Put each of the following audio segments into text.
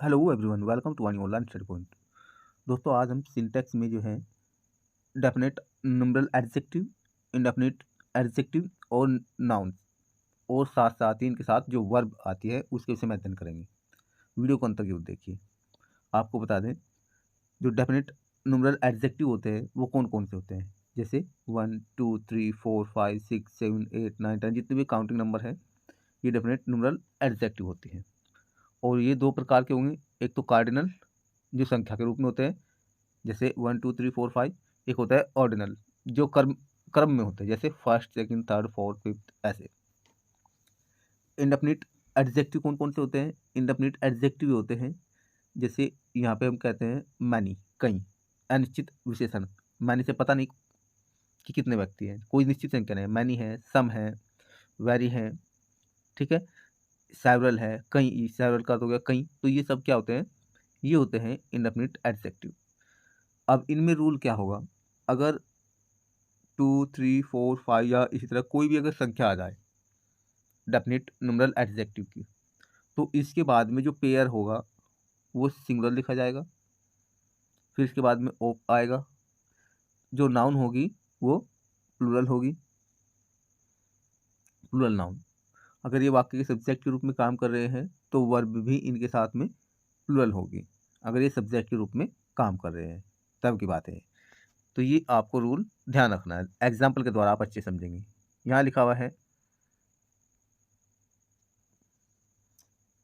Hello everyone, welcome to वानी online study point. दोस्तों, आज हम सिंटैक्स में जो है definite, numeral adjective, indefinite adjective और नाउन और साथ साथ ही इनके साथ जो वर्ब आती है उसके विषय में अध्ययन करेंगे। वीडियो को अंत तक जरूर देखिए। आपको बता दें, जो डेफिनेट न्यूमरल एडजेक्टिव होते हैं वो कौन कौन से होते हैं। जैसे 1 2 3 4 5 6 7 8 9 10 जितने भी काउंटिंग नंबर है ये डेफिनेट न्यूमरल एडजेक्टिव होती हैं। और ये दो प्रकार के होंगे, एक तो कार्डिनल जो संख्या के रूप में होते हैं जैसे 1 2 3 4 5। एक होता है ऑर्डिनल जो क्रम क्रम में होते हैं जैसे first second third fourth fifth ऐसे। इंडेफिनिट एडजेक्टिव कौन कौन से होते हैं? इंडेफिनिट एडजेक्टिव होते हैं जैसे यहाँ पे हम कहते हैं मैनी, कई, अनिश्चित विशेषण। मैनी से पता नहीं कि कितने व्यक्ति हैं, कोई निश्चित संख्या नहीं है। मैनी है, सम है, वेरी है, ठीक है, सेवरल है, कई, सेवरल का तो हो गया कई। तो ये सब क्या होते हैं? ये होते हैं इंडेफिनिट एडजेक्टिव। अब इनमें रूल क्या होगा? अगर 2 3 4 5 या इसी तरह कोई भी अगर संख्या आ जाए डेफिनिट न्यूमरल एडजेक्टिव की, तो इसके बाद में जो पेयर होगा वो सिंगुलर लिखा जाएगा। फिर इसके बाद में ऑफ आएगा। जो नाउन होगी वो प्लूरल होगी, प्लूरल नाउन। अगर ये वाक्य के सब्जेक्ट के रूप में काम कर रहे हैं तो वर्ब भी इनके साथ में प्लूरल होगी, अगर ये सब्जेक्ट के रूप में काम कर रहे हैं तब की बात है। तो ये आपको रूल ध्यान रखना है, एग्जाम्पल के द्वारा आप अच्छे समझेंगे। यहाँ लिखा हुआ है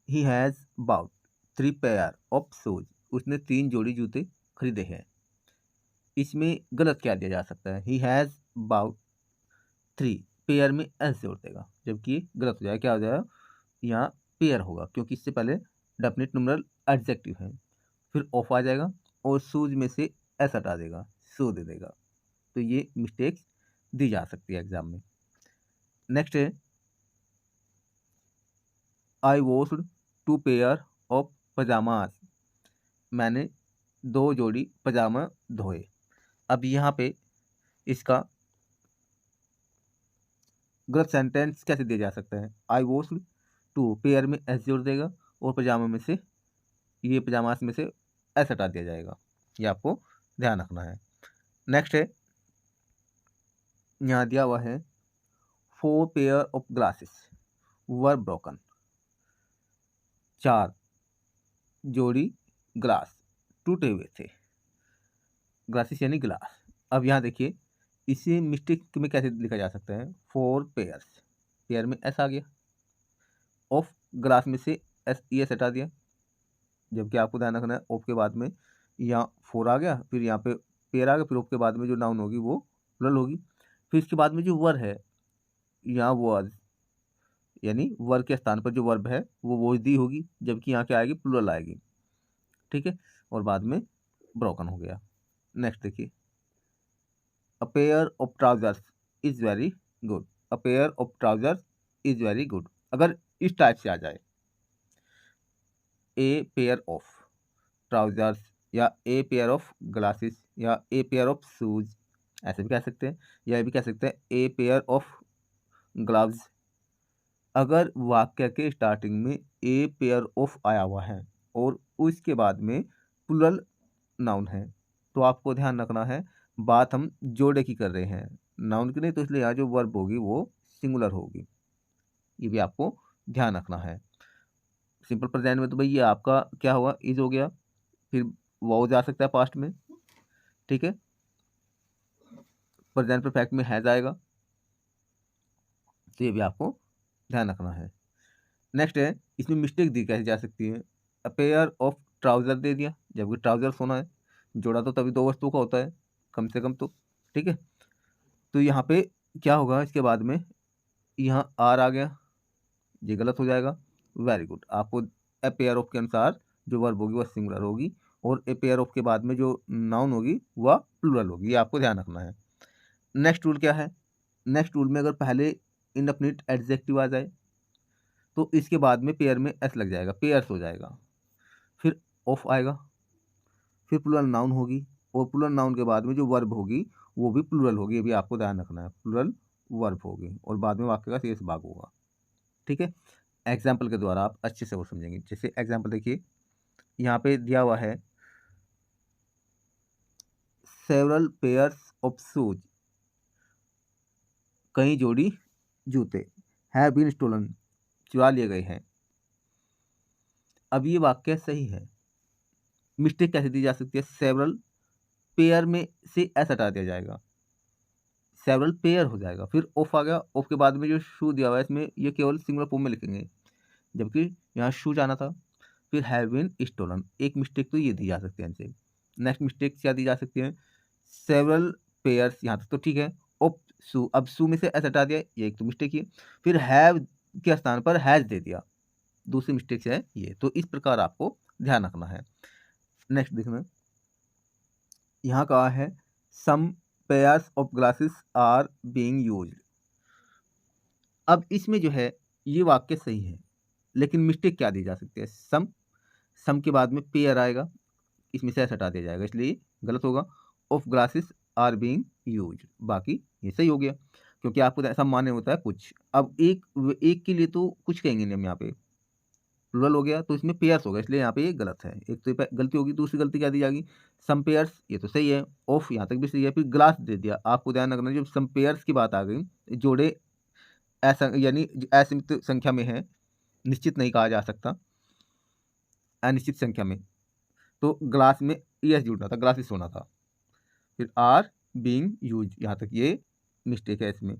he has bought 3 pair of shoes. उसने 3 जोड़ी जूते खरीदे हैं। इसमें गलत क्या दिया जा सकता है? ही हैज़ बाउट 3 पेयर में एस जोड़ देगा, जबकि ये गलत हो जाएगा। क्या हो जाएगा? यहाँ पेयर होगा क्योंकि इससे पहले डेफिनिट न्यूमरल एडजेक्टिव है। फिर ऑफ आ जाएगा और शूज में से एस हटा देगा, शू दे देगा। तो ये मिस्टेक्स दी जा सकती है एग्जाम में। नेक्स्ट है आई वॉश्ड 2 पेयर ऑफ पजामास। मैंने 2 जोड़ी पजामा धोए। अब यहाँ पे इसका गलत सेंटेंस कैसे दिया जा सकता है? आई वॉश्ड 2 पेयर में एस जोड़ देगा और पजामा में से, ये पजामास में से एस हटा दिया जाएगा। ये आपको ध्यान रखना है। नेक्स्ट है, यहाँ दिया हुआ है 4 pair of glasses were broken. 4 जोड़ी ग्लास टूटे हुए थे। ग्लासेस यानी गिलास। अब यहाँ देखिए, इसे मिस्टेक में कैसे लिखा जा सकता है? 4 पेयर्स, पेयर में एस आ गया, ऑफ ग्लास में से एस ई एस हटा दिया, जबकि आपको ध्यान रखना है ऑफ के बाद में यहाँ 4 आ गया, फिर यहाँ पे पेयर आ गया, फिर ऑफ के बाद में जो नाउन होगी वो प्लुरल होगी। फिर इसके बाद में जो वर है, यहाँ वर्ज यानी वर के स्थान पर जो वर्ब है वो वॉज दी होगी, जबकि यहाँ क्या आएगी? प्लुरल आएगी, ठीक है। और बाद में ब्रोकन हो गया। नेक्स्ट देखिए, a pair of trousers is very good. A pair of trousers is very good अगर इस टाइप से आ जाए, ए पेयर ऑफ ट्राउजर्स या ए पेयर ऑफ ग्लासेस या ए पेयर ऑफ शूज, ऐसे भी कह सकते हैं, या भी कह सकते हैं ए पेयर ऑफ ग्लव्स। अगर वाक्य के स्टार्टिंग में ए पेयर ऑफ आया हुआ है और उसके बाद में प्लुरल नाउन है तो आपको ध्यान रखना है, बात हम जोड़े की कर रहे हैं, नाउन की नहीं। तो इसलिए यहाँ जो वर्ब होगी वो सिंगुलर होगी, ये भी आपको ध्यान रखना है। सिंपल प्रेजेंट में तो भाई ये आपका क्या होगा? इज हो गया, फिर वो जा सकता है पास्ट में, ठीक है। प्रेजेंट परफेक्ट में हैज आएगा, तो ये भी आपको ध्यान रखना है। नेक्स्ट है, इसमें मिस्टेक दी कैसे जा सकती है? अ पेयर ऑफ ट्राउजर दे दिया, जबकि ट्राउजर होना है, जोड़ा तो तभी 2 वस्तुओं का होता है कम से कम, तो ठीक है। तो यहाँ पे क्या होगा? इसके बाद में यहाँ आर आ गया, ये गलत हो जाएगा। वेरी गुड, आपको ए पेयर ऑफ के अनुसार जो वर्ब होगी वह सिंगुलर होगी और ए पेयर ऑफ के बाद में जो नाउन होगी वह प्लूरल होगी, ये आपको ध्यान रखना है। नेक्स्ट रूल क्या है? नेक्स्ट रूल में अगर पहले इंडेफिनिट एडजेक्टिव आ जाए तो इसके बाद में पेयर में एस लग जाएगा, पेयर्स हो जाएगा। फिर ऑफ आएगा, फिर प्लूरल नाउन होगी और प्लूरल नाउन के बाद में जो वर्ब होगी वो भी प्लूरल होगी, ये भी आपको ध्यान रखना है, प्लूरल वर्ब होगी और बाद में वाक्य का शेष भाग होगा, ठीक है। एग्जाम्पल के द्वारा आप अच्छे से वो समझेंगे। जैसे एग्जाम्पल देखिए, यहाँ पे दिया हुआ है सेवरल पेयर्स ऑफ शूज, कई जोड़ी जूते हैव बीन स्टोलन, चुरा लिए गए हैं। अब ये वाक्य सही है। मिस्टेक कैसे दी जा सकती है? सेवरल पेयर में से एस हटा दिया जाएगा, सेवरल पेयर हो जाएगा, फिर ऑफ आ गया, ऑफ के बाद में जो शू दिया हुआ है इसमें ये केवल सिंगुलर फॉर्म में लिखेंगे, जबकि यहाँ शू जाना था। फिर हैव बीन स्टोलन, एक मिस्टेक तो ये दी जा सकती है इनसे। नेक्स्ट मिस्टेक क्या दी जा सकती है? सेवरल पेयर्स, यहाँ तक तो ठीक है। ऑफ शू, अब शू में से एस हटा दिया, ये एक तो मिस्टेक ही है। फिर हैव के स्थान पर हैज दे दिया, दूसरी मिस्टेक है ये। तो इस प्रकार आपको ध्यान रखना है। नेक्स्ट देखना, यहाँ कहा है some pairs of glasses are being used. अब इसमें जो है ये वाक्य सही है, लेकिन मिस्टेक क्या दी जा सकती है? सम के बाद में पेयर आएगा, इसमें से हटा दिया जाएगा, इसलिए गलत होगा। Of glasses are being used, बाकी ये सही हो गया, क्योंकि आपको ऐसा मान्य होता है कुछ। अब एक के लिए तो कुछ कहेंगे नहीं हम, यहाँ पे प्लुरल हो गया तो इसमें पेयर्स होगा, इसलिए यहाँ पे ये गलत है। एक तो गलती होगी, दूसरी गलती क्या दी जाएगी? सम पेयर्स, ये तो सही है। ऑफ यहाँ तक भी सही है, फिर ग्लास दे दिया। आपको ध्यान रखना, जब सम पेयर्स की बात आ गई, जोड़े ऐसा यानी असीमित संख्या में है, निश्चित नहीं कहा जा सकता, अनिश्चित संख्या में, तो ग्लास में यस जुड़ना था, ग्लासेस होना था। फिर आर बीइंग यूज, यहाँ तक ये मिस्टेक है इसमें।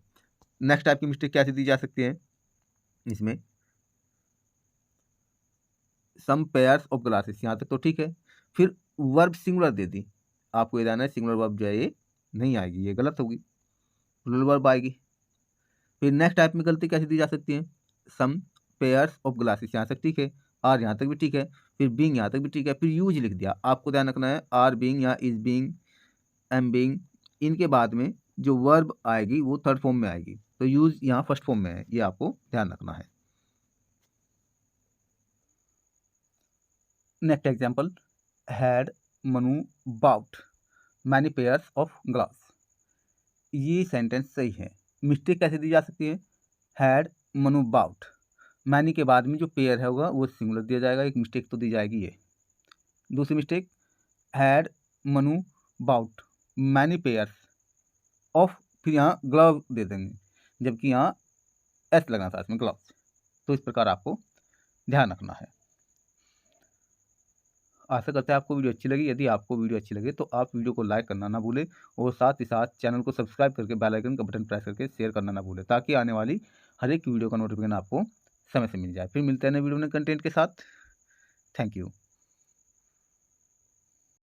नेक्स्ट टाइप की मिस्टेक कैसे दी जा सकती है इसमें? सम पेयर्स ऑफ ग्लासेस, यहाँ तक तो ठीक है। फिर वर्ब सिंगुलर दे दी, आपको ये जानना है सिंगुलर वर्ब जो है ये नहीं आएगी, ये गलत होगी, प्लुरल वर्ब आएगी। फिर नेक्स्ट टाइप में गलती कैसे दी जा सकती है? सम पेयर्स ऑफ ग्लासेस, यहाँ तक ठीक है। आर यहाँ तक भी ठीक है। फिर बीइंग यहाँ तक भी ठीक है। फिर यूज लिख दिया, आपको ध्यान रखना है आर बीइंग या इज बीइंग, एम बीइंग, इनके बाद में जो वर्ब आएगी वो थर्ड फॉर्म में आएगी, तो यूज यहाँ फर्स्ट फॉर्म में है, ये आपको ध्यान रखना है। Next example, had Manu bought many pairs of glass, ये सेंटेंस सही है। मिस्टेक कैसे दी जा सकती है? हैड मनु बाउट, मैनी के बाद में जो पेयर है होगा वो सिंगुलर दिया जाएगा, एक मिस्टेक तो दी जाएगी ये। दूसरी mistake, had Manu bought many pairs of, फिर यहाँ ग्लव दे देंगे, जबकि यहाँ एस लगना था इसमें, ग्लव्स। तो इस प्रकार आपको ध्यान रखना है। आशा करते हैं आपको वीडियो अच्छी लगी। यदि आपको वीडियो अच्छी लगे तो आप वीडियो को लाइक करना ना भूलें, और साथ ही साथ चैनल को सब्सक्राइब करके बेल आइकन का बटन प्रेस करके शेयर करना ना भूलें, ताकि आने वाली हर एक वीडियो का नोटिफिकेशन आपको समय से मिल जाए। फिर मिलते हैं नए वीडियो में कंटेंट के साथ। Thank you.